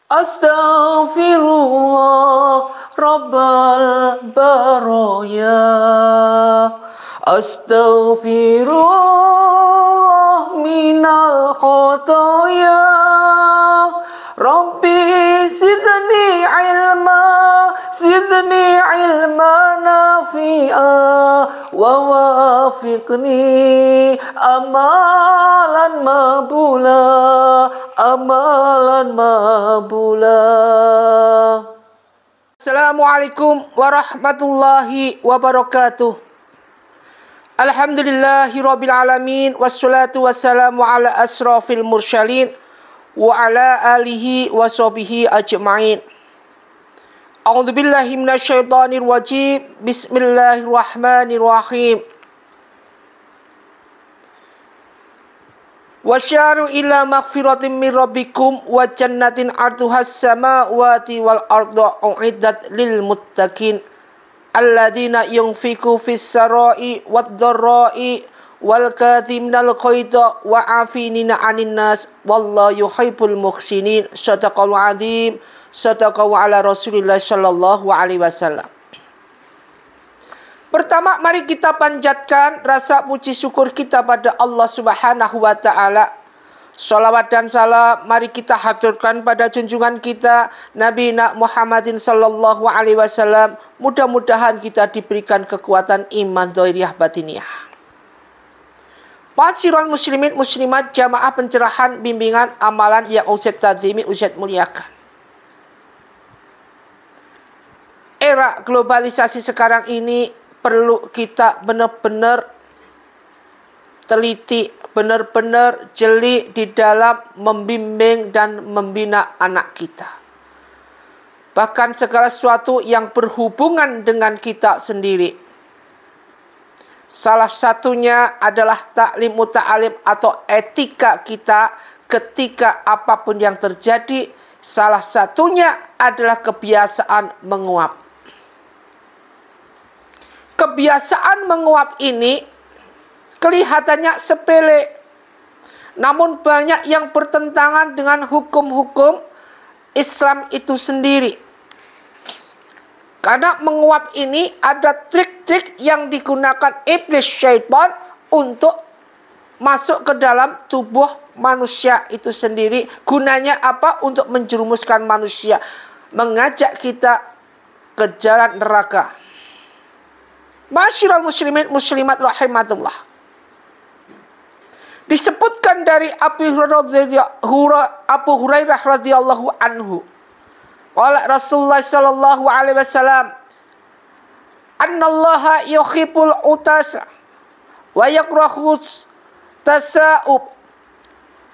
Astaghfirullah Rabbal baraya. Astaghfirullah minal khotoya. Rabbi zidni ilma nafi'a wa wafiqni amalan mabula. Assalamualaikum warahmatullahi wabarakatuh. Alhamdulillahirabbil alamin wassalatu wassalamu ala asrofil mursalin wa ala alihi wa sahbihi ajma'in. A'udzubillahi minasyaitonir rajim. Bismillahirrahmanirrahim. Wasyaru ila maghfiratin min rabbikum wa jannatin 'arduhas samawati wal ardu u'iddat lil muttaqin alladzina yunfiqu fis sarai wad dharrai wal kadhiminal ghaidha wa 'afinina 'anin nas wallahu yuhibbul muhsinin. Shadaqallahu 'adzim. Shadaqallahu ala Rasulillah sallallahu alaihi wasallam. Pertama, mari kita panjatkan rasa puji syukur kita pada Allah Subhanahu wa taala. Shalawat dan salam mari kita haturkan pada junjungan kita Nabi Muhammadin sallallahu alaihi wasallam. Mudah-mudahan kita diberikan kekuatan iman dhahiriyah batiniyah. Ma'asyiral muslimin muslimat jamaah pencerahan bimbingan amalan yang Ustaz tadzimi Ustaz muliakan. Era globalisasi sekarang ini perlu kita benar-benar teliti, benar-benar jeli di dalam membimbing dan membina anak kita. Bahkan segala sesuatu yang berhubungan dengan kita sendiri. Salah satunya adalah taklim muta'alim atau etika kita ketika apapun yang terjadi. Salah satunya adalah kebiasaan menguap. Kebiasaan menguap ini kelihatannya sepele, namun banyak yang bertentangan dengan hukum-hukum Islam itu sendiri. Karena menguap ini ada trik-trik yang digunakan iblis syaitan untuk masuk ke dalam tubuh manusia itu sendiri. Gunanya apa? Untuk menjerumuskan manusia, mengajak kita ke jalan neraka. Ma'asyiral muslimin muslimat rahimatullah. Disebutkan dari Abu Hurairah radhiyallahu anhu. Qala Rasulullah sallallahu alaihi wasallam, "Annallaha yuhibbul utasa wa yakrahu tasa'ub.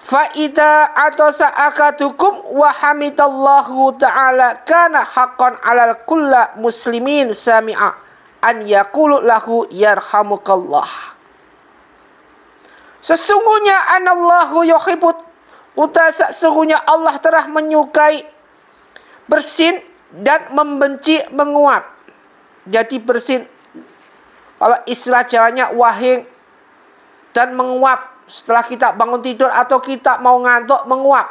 Fa idza atasa akadukum wa hamidallahu ta'ala kana haqqan 'alal kulli muslimin sami'a an yaqulu lahu yarhamukallah." Sesungguhnya anallahu yuhibbut utasa, sesungguhnya Allah telah menyukai bersin dan membenci menguap. Jadi bersin, kalau istilah Jawanya wahing, dan menguap setelah kita bangun tidur atau kita mau ngantuk menguap.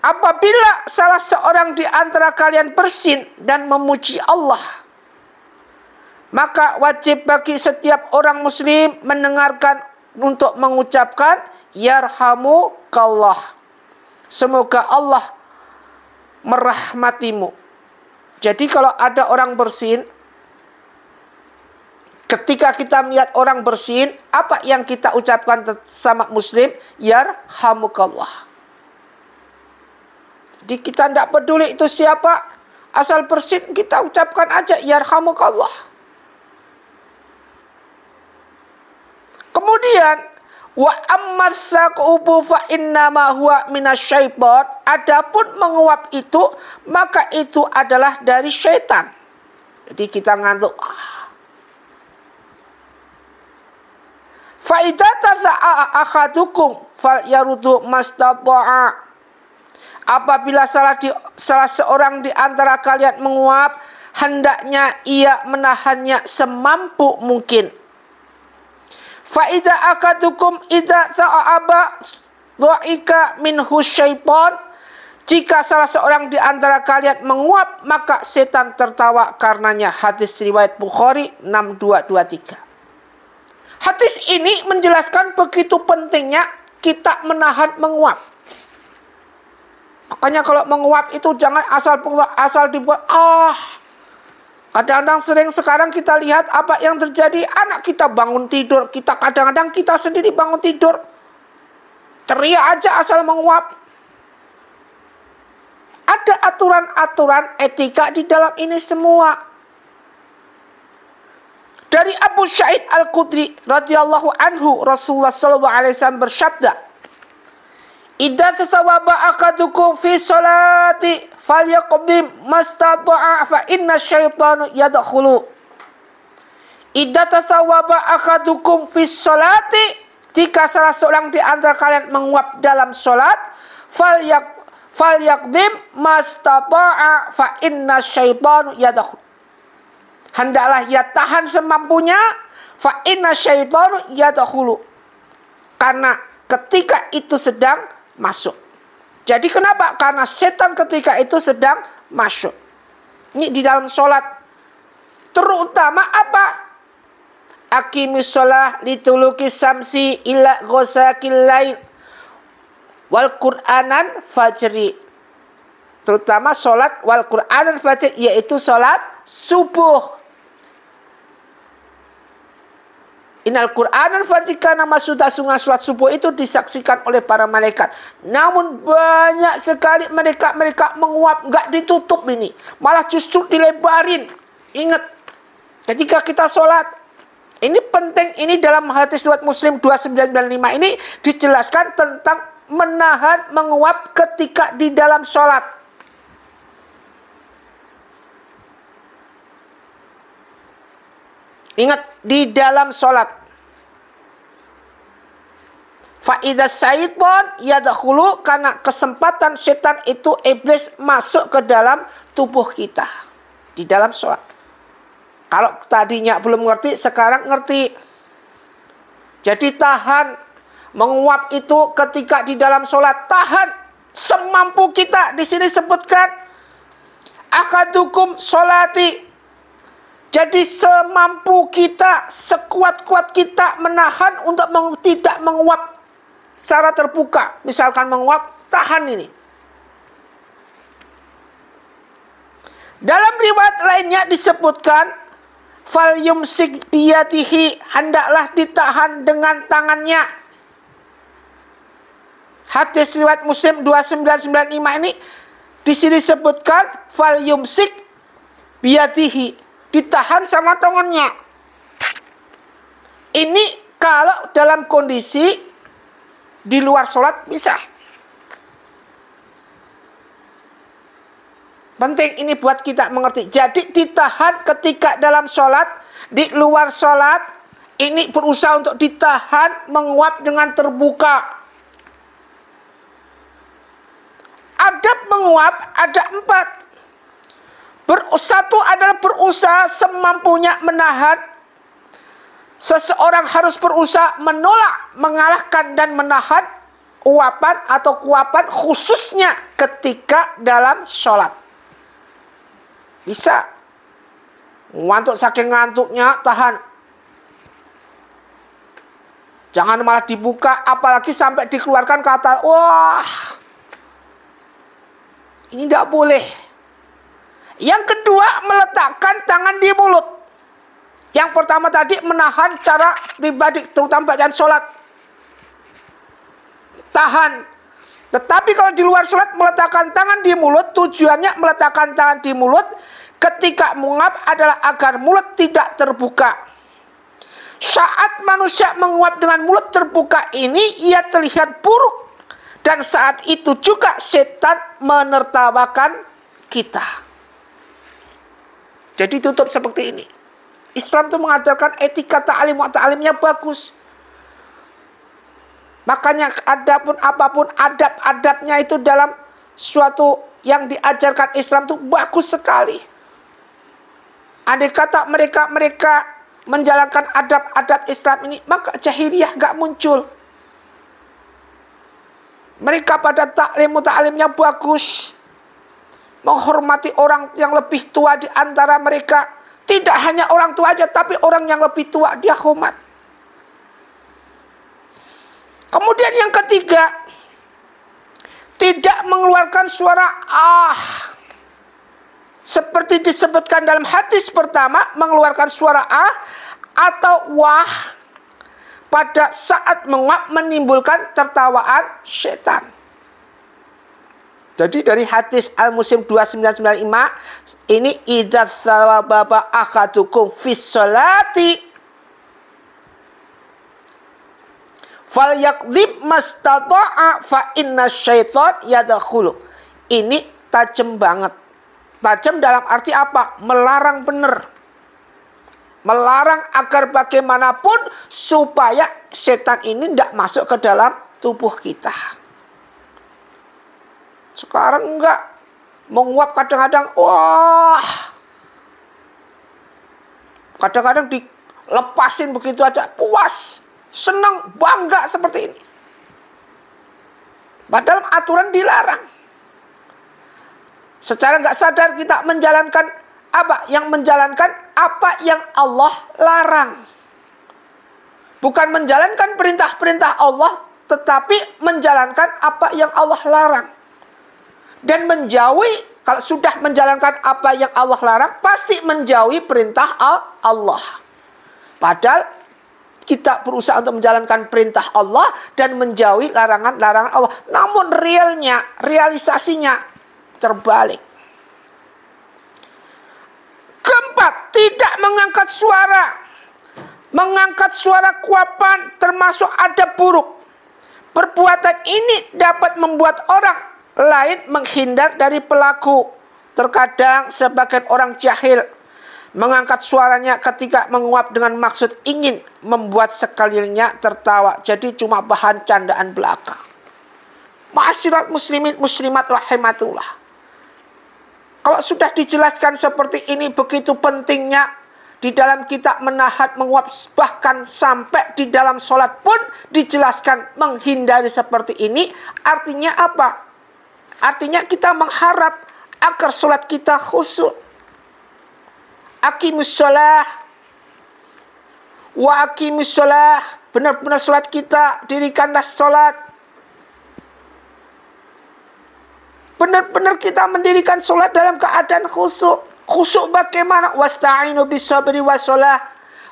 Apabila salah seorang di antara kalian bersin dan memuji Allah, maka wajib bagi setiap orang muslim mendengarkan untuk mengucapkan yarhamukallah. Semoga Allah merahmatimu. Jadi kalau ada orang bersin, ketika kita melihat orang bersin, apa yang kita ucapkan sama muslim? Yarhamukallah. Jadi kita tidak peduli itu siapa, asal bersin kita ucapkan aja yarhamukallah. Kemudian wa ammatsaqu fa innama huwa minasyaiton. Adapun menguap itu maka itu adalah dari syaitan. Jadi kita ngantuk. Fa idza tasa'a ahadukum falyarudu mastata'a. Apabila salah seorang di antara kalian menguap, hendaknya ia menahannya semampu mungkin. Fa idza akadukum idza ta'aba dha'ika minhu syaitan. Jika salah seorang di antara kalian menguap, maka setan tertawa karenanya. Hadis riwayat Bukhari 6223. Hadis ini menjelaskan begitu pentingnya kita menahan menguap. Makanya kalau menguap itu jangan asal dibuat. Kadang-kadang sering sekarang kita lihat apa yang terjadi. Anak kita bangun tidur, kadang-kadang kita sendiri bangun tidur, teriak aja asal menguap. Ada aturan-aturan etika di dalam ini semua. Dari Abu Sa'id Al-Khudri radhiyallahu anhu, Rasulullah sallallahu alaihi wasallam bersabda, "Idza tasawwaba akadukum fi sholati falyaqdim mastata'a fa inna syaitana yadkhulu." Idza tasawwaba akadukum fi sholati, jika salah seorang di antara kalian menguap dalam salat, falyaqdim mastata'a fa inna syaitana yadkhulu. Hendaklah ia tahan semampunya, fa inna syaitanu yadkhulu. Karena ketika itu sedang masuk. Jadi kenapa? Karena setan ketika itu sedang masuk. Ini di dalam sholat. Terutama apa? Aqimis sholah lituluki samsi ila ghosakil lail wal qur'anan fajri. Terutama sholat wal qur'anan fajri, yaitu sholat subuh. Innal Qur'anal fajri kana masuda, sungai sholat subuh itu disaksikan oleh para malaikat. Namun banyak sekali mereka menguap, nggak ditutup ini. Malah justru dilebarin. Ingat, ketika kita sholat, ini penting, ini dalam hadis riwayat Muslim 2995 ini dijelaskan tentang menahan menguap ketika di dalam sholat. Ingat, di dalam sholat. Fa'idha syaitan yadkhulu, karena kesempatan setan itu, iblis masuk ke dalam tubuh kita. Di dalam sholat. Kalau tadinya belum ngerti, sekarang ngerti. Jadi tahan. Menguap itu ketika di dalam sholat. Tahan. Semampu kita. Di sini sebutkan. Akadukum sholati. Jadi semampu kita, sekuat-kuat kita menahan untuk tidak menguap secara terbuka. Misalkan menguap, tahan ini. Dalam riwayat lainnya disebutkan, fal yumsik biyadihi, hendaklah ditahan dengan tangannya. Hadis riwayat Muslim 2995 ini di sini disebutkan fal yumsik biyadihi, ditahan sama tangannya. Ini kalau dalam kondisi di luar sholat bisa. Penting ini buat kita mengerti. Jadi ditahan ketika dalam sholat, di luar sholat, ini berusaha untuk ditahan menguap dengan terbuka. Adab menguap ada 4. Satu adalah berusaha semampunya menahan. Seseorang harus berusaha menolak, mengalahkan dan menahan uapan atau kuapan, khususnya ketika dalam sholat. Bisa. Ngantuk, saking ngantuknya, tahan. Jangan malah dibuka, apalagi sampai dikeluarkan kata, wah, ini tidak boleh. Yang kedua, meletakkan tangan di mulut. Yang pertama tadi menahan cara pribadi, terutama bacaan sholat. Tahan. Tetapi kalau di luar sholat meletakkan tangan di mulut, tujuannya meletakkan tangan di mulut ketika menguap adalah agar mulut tidak terbuka. Saat manusia menguap dengan mulut terbuka ini, ia terlihat buruk. Dan saat itu juga setan menertawakan kita. Jadi tutup seperti ini. Islam itu mengajarkan etika ta'limnya bagus. Makanya apapun adab-adabnya itu dalam suatu yang diajarkan Islam itu bagus sekali. Andai kata mereka menjalankan adab-adab Islam ini, maka jahiliyah gak muncul. Mereka pada ta'limnya bagus. Menghormati orang yang lebih tua di antara mereka. Tidak hanya orang tua aja, tapi orang yang lebih tua dia hormat. Kemudian yang ketiga, tidak mengeluarkan suara ah. Seperti disebutkan dalam hadis pertama, mengeluarkan suara ah atau wah pada saat menguap menimbulkan tertawaan setan. Jadi dari hadis Al-Muslim 2995 ini idza sawaba akadukum fis sholati falyaqdib mastata'a fa inna syaitan yadkhulu. Ini tajam banget. Tajam dalam arti apa? Melarang benar. Melarang agar bagaimanapun supaya setan ini tidak masuk ke dalam tubuh kita. Sekarang enggak. Menguap kadang-kadang, wah. Kadang-kadang dilepasin begitu aja, puas, senang, bangga seperti ini. Padahal aturan dilarang. Secara enggak sadar kita menjalankan apa? Yang menjalankan apa yang Allah larang. Bukan menjalankan perintah-perintah Allah, tetapi menjalankan apa yang Allah larang. Dan menjauhi, kalau sudah menjalankan apa yang Allah larang, pasti menjauhi perintah Allah. Padahal kita berusaha untuk menjalankan perintah Allah dan menjauhi larangan-larangan Allah. Namun realnya, realisasinya terbalik. Keempat, tidak mengangkat suara. Mengangkat suara kuapan termasuk adab buruk. Perbuatan ini dapat membuat orang lain menghindar dari pelaku. Terkadang sebagian orang jahil mengangkat suaranya ketika menguap dengan maksud ingin membuat sekelilingnya tertawa. Jadi cuma bahan candaan belaka. Ma'asyiral muslimin muslimat rahimatullah. Kalau sudah dijelaskan seperti ini, begitu pentingnya di dalam kita menahan menguap, bahkan sampai di dalam sholat pun dijelaskan menghindari seperti ini. Artinya apa? Artinya kita mengharap agar sholat kita khusyuk. Aqimus sholah wa aqimus sholah. Benar-benar sholat kita, dirikanlah sholat. Benar-benar kita mendirikan sholat dalam keadaan khusyuk. Khusyuk bagaimana? Wasta'inu bis-sabri was-sholah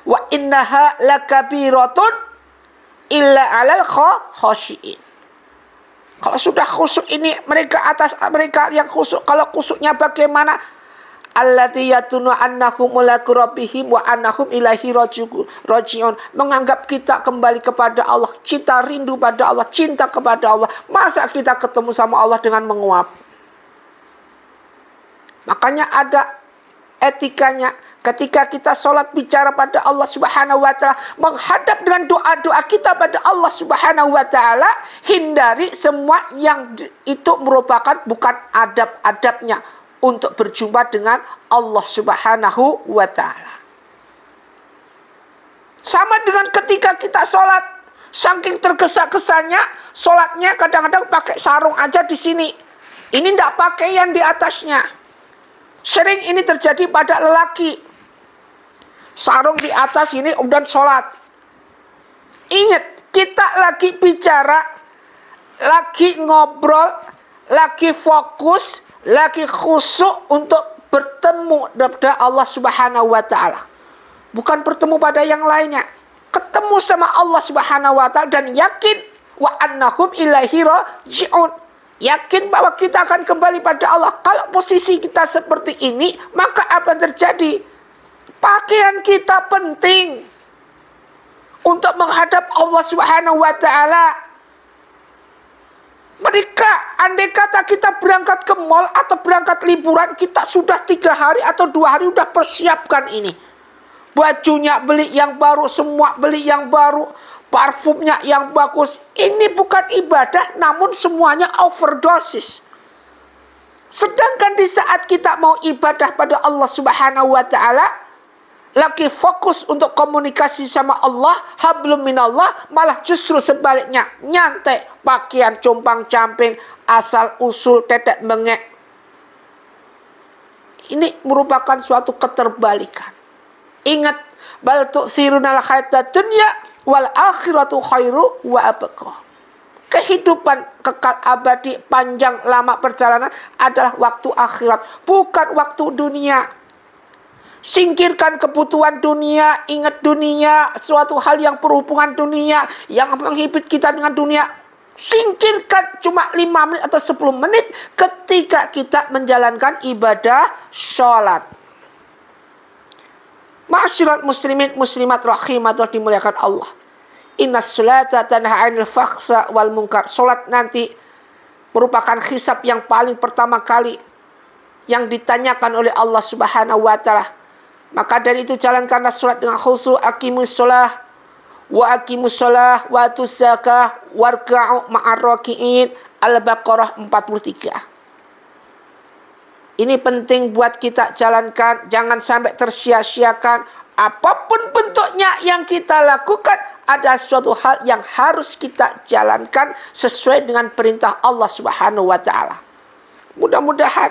wa innaha lakabiratun illa 'alal khashi'in. Kalau sudah khusyuk ini, mereka atas mereka yang khusyuk. Kalau khusyuknya bagaimana? Allati yatunu annahum mulaku rabbihim wa annahum ilaihi raji'un. Menganggap kita kembali kepada Allah, cinta rindu pada Allah, cinta kepada Allah. Masa kita ketemu sama Allah dengan menguap? Makanya ada etikanya. Ketika kita sholat bicara pada Allah subhanahu wa ta'ala, menghadap dengan doa-doa kita pada Allah subhanahu wa ta'ala, hindari semua yang itu merupakan bukan adab-adabnya untuk berjumpa dengan Allah subhanahu wa ta'ala. Sama dengan ketika kita sholat, saking tergesa-gesanya, sholatnya kadang-kadang pakai sarung aja di sini. Ini tidak pakaian di atasnya. Sering ini terjadi pada lelaki. Sarung di atas ini dan sholat. Ingat, kita lagi bicara, lagi ngobrol, lagi fokus, lagi khusyuk untuk bertemu kepada Allah subhanahu wa ta'ala. Bukan bertemu pada yang lainnya. Ketemu sama Allah subhanahu wa ta'ala dan yakin wa annahum ilaihi raji'un. Yakin bahwa kita akan kembali pada Allah. Kalau posisi kita seperti ini, maka apa yang terjadi? Pakaian kita penting untuk menghadap Allah subhanahu wa ta'ala. Mereka, andai kata kita berangkat ke mall atau berangkat liburan, kita sudah 3 hari atau 2 hari sudah persiapkan ini. Bajunya beli yang baru, semua beli yang baru, parfumnya yang bagus. Ini bukan ibadah, namun semuanya overdosis. Sedangkan di saat kita mau ibadah pada Allah subhanahu wa ta'ala, lagi fokus untuk komunikasi sama Allah, hablum minallah, malah justru sebaliknya, nyantai, pakaian compang-camping, asal usul tetek bengek. Ini merupakan suatu keterbalikan. Ingat, bal tu'thirunal hayatad dunya wal akhiratu khairu wa abqa. Kehidupan kekal abadi, panjang lama perjalanan adalah waktu akhirat, bukan waktu dunia. Singkirkan kebutuhan dunia, ingat dunia, suatu hal yang berhubungan dunia, yang menghibur kita dengan dunia. Singkirkan cuma 5 menit atau 10 menit ketika kita menjalankan ibadah sholat. Ma'asyiral muslimin muslimat rahimatullah dimuliakan Allah. Innas sholata tanha 'anil fakhsha wal munkar. Salat nanti merupakan hisab yang paling pertama kali yang ditanyakan oleh Allah Subhanahu wa taala. Maka dari itu jalankanlah salat dengan khusyuk, aqimus shalah wa aqimus shalah wa atuz zakah warka'u ma'ar raki'in. Al-Baqarah 43. Ini penting buat kita jalankan, jangan sampai tersia-siakan. Apapun bentuknya yang kita lakukan, ada suatu hal yang harus kita jalankan sesuai dengan perintah Allah Subhanahu wa taala. Mudah-mudahan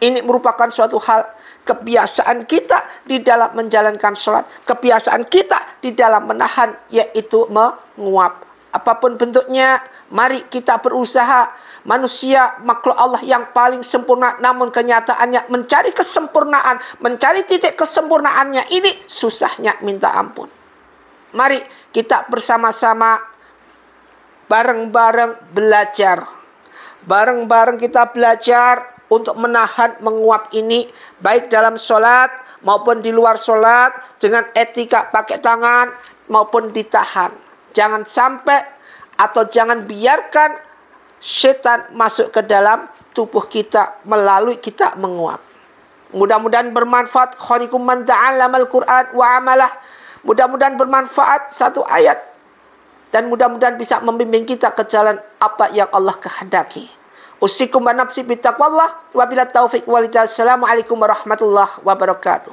ini merupakan suatu hal kebiasaan kita di dalam menjalankan sholat, kebiasaan kita di dalam menahan, yaitu menguap. Apapun bentuknya, mari kita berusaha. Manusia makhluk Allah yang paling sempurna, namun kenyataannya mencari kesempurnaan, mencari titik kesempurnaannya ini susahnya minta ampun. Mari kita bersama-sama bareng-bareng belajar. Bareng-bareng kita belajar untuk menahan menguap ini, baik dalam sholat maupun di luar sholat, dengan etika pakai tangan maupun ditahan. Jangan sampai atau jangan biarkan setan masuk ke dalam tubuh kita melalui kita menguap. Mudah-mudahan bermanfaat. Khairukum man ta'allamal Qur'an wa amalah. Mudah-mudahan bermanfaat satu ayat, dan mudah-mudahan bisa membimbing kita ke jalan apa yang Allah kehendaki. Usikum wa nafsi bittaqwallah wa bila taufiq walhidayah. Assalamualaikum warahmatullahi wabarakatuh.